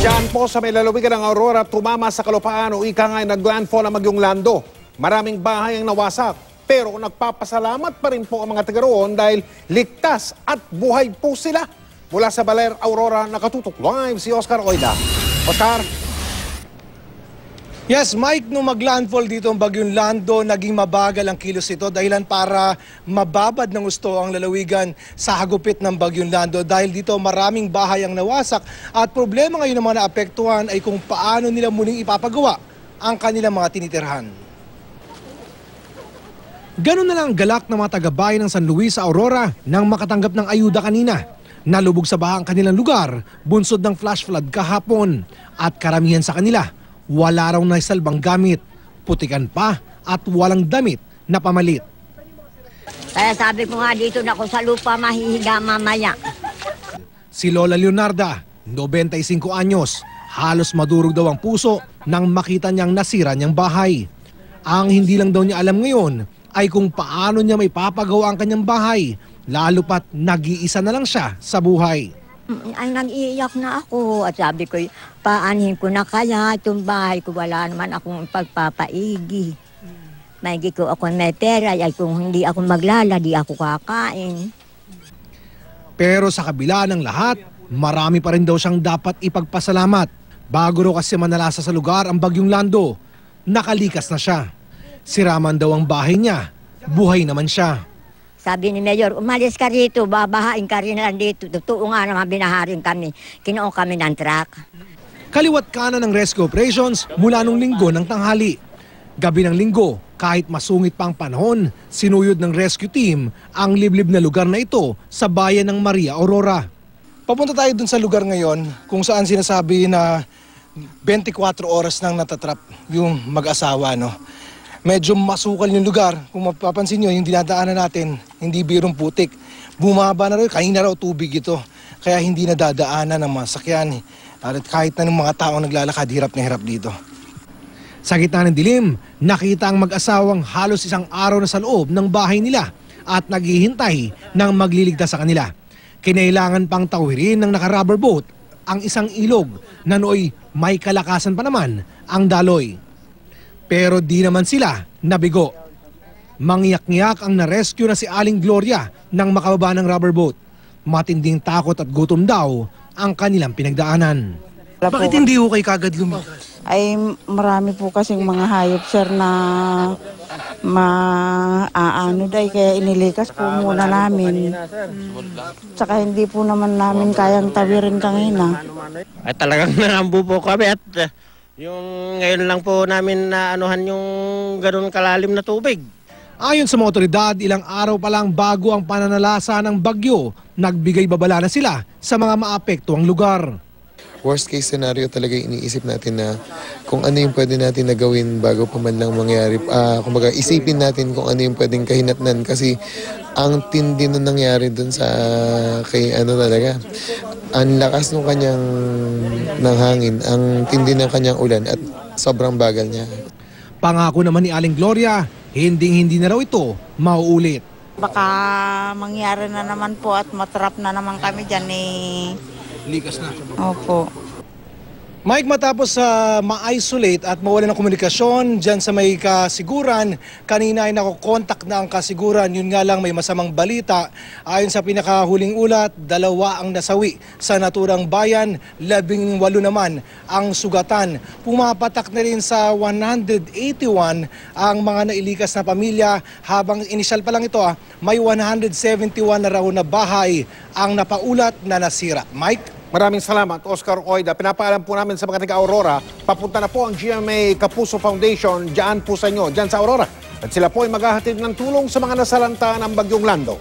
Diyan po sa may lalawigan ng Aurora, tumama sa kalupaan o ika nga nag-landfall ang Bagyong Lando. Maraming bahay ang nawasak, pero nagpapasalamat pa rin po ang mga taga roon dahil ligtas at buhay po sila. Mula sa Baler, Aurora, nakatutok live si Oscar Oida. Oscar? Yes, Mike, nung mag-landfall dito ang Bagyong Lando, naging mabagal ang kilos ito dahilan para mababad ng gusto ang lalawigan sa hagupit ng Bagyong Lando dahil dito maraming bahay ang nawasak at problema ngayon ng mga naapektuhan ay kung paano nila muling ipapagawa ang kanilang mga tinitirhan. Ganun na lang ang galak ng mga taga-bayan ng San Luis sa Aurora nang makatanggap ng ayuda kanina. Nalubog sa baha ang kanilang lugar, bunsod ng flash flood kahapon at karamihan sa kanila wala raw naisalbang gamit, putikan pa at walang damit na pamalit. Kaya sabi ko nga dito na ako sa lupa mahihiga mamaya. Si Lola Leonarda, 95 anyos, halos madurog daw ang puso nang makita niyang nasira niyang bahay. Ang hindi lang daw niya alam ngayon ay kung paano niya may papagawa ang kanyang bahay, lalo pat nag-iisa na lang siya sa buhay. Ay, nag-iiyak na ako at sabi ko, paanhin ko na kaya itong bahay ko, wala naman akong pagpapaigi. Maigi ko ako may pera, ay kung hindi ako maglala, di ako kakain. Pero sa kabila ng lahat, marami pa rin daw siyang dapat ipagpasalamat. Bago raw kasi manalasa sa lugar ang Bagyong Lando, nakalikas na siya. Siraman daw ang bahay niya, buhay naman siya. Sabi ni Mayor, umalis ka rito, babahain ka rin lang dito. Totoo nga naman binaharin kami. Kinuha kami ng truck. Kaliwat kanan ng rescue operations mula nung linggo ng tanghali. Gabi ng linggo, kahit masungit pa ang panahon, sinuyod ng rescue team ang liblib na lugar na ito sa bayan ng Maria Aurora. Papunta tayo dun sa lugar ngayon kung saan sinasabi na 24 oras nang natatrap yung mag-asawa, no? Medyo masukal yung lugar. Kung mapapansin nyo, yung dinadaanan natin, hindi birong putik. Bumaba na rin, kanina raw tubig ito. Kaya hindi nadadaanan ng mga sakyan. At kahit na ng mga taong naglalakad, hirap na hirap dito. Sa gitna ng dilim, nakita ang mag-asawang halos isang araw na sa loob ng bahay nila at naghihintay ng magliligtas sa kanila. Kinailangan pang tawirin ng naka-rubber boat ang isang ilog na nooy may kalakasan pa naman ang daloy. Pero di naman sila nabigo. Mangyak-ngyak ang na-rescue na si Aling Gloria nang makababa ng rubber boat. Matinding takot at gutom daw ang kanilang pinagdaanan. Bakit hindi ho kayo kagad lumikas? Ay marami po kasing mga hayop sir na maaano dahil kaya inilikas po muna namin. Tsaka hindi po naman namin kayang tawirin kanina. Ay talagang narambo po kami at yung ngayon lang po namin na anuhan yung ganun kalalim na tubig. Ayon sa mga otoridad, ilang araw pa lang bago ang pananalasa ng bagyo, nagbigay babala na sila sa mga maapektuang lugar. Worst case scenario talaga iniisip natin na kung ano yung pwede natin na gawin bago pa man lang mangyari. Kumbaga isipin natin kung ano yung pwedeng kahinatnan kasi ang tindi na nangyari dun sa kay ano talaga. Ang lakas ng kanyang ng hangin, ang tindi ng kanyang ulan at sobrang bagal niya. Pangako naman ni Aling Gloria, hindi na raw ito mauulit. Baka mangyari na naman po at matrap na naman kami dyan eh. Likas na. Opo. Mike, matapos ma-isolate at mawala ng komunikasyon dyan sa may kasiguran, kanina ay nakokontak na ang kasiguran. Yun nga lang may masamang balita. Ayon sa pinakahuling ulat, 2 ang nasawi sa naturang bayan, 18 naman ang sugatan. Pumapatak na rin sa 181 ang mga nailikas na pamilya habang inisyal pa lang ito, may 171 na raw na bahay ang napaulat na nasira. Mike? Maraming salamat, Oscar Oida. Pinapaalam po namin sa mga taga-Aurora, papunta na po ang GMA Kapuso Foundation dyan po sa inyo, dyan sa Aurora. At sila po ay maghahatid ng tulong sa mga nasalanta ng Bagyong Lando.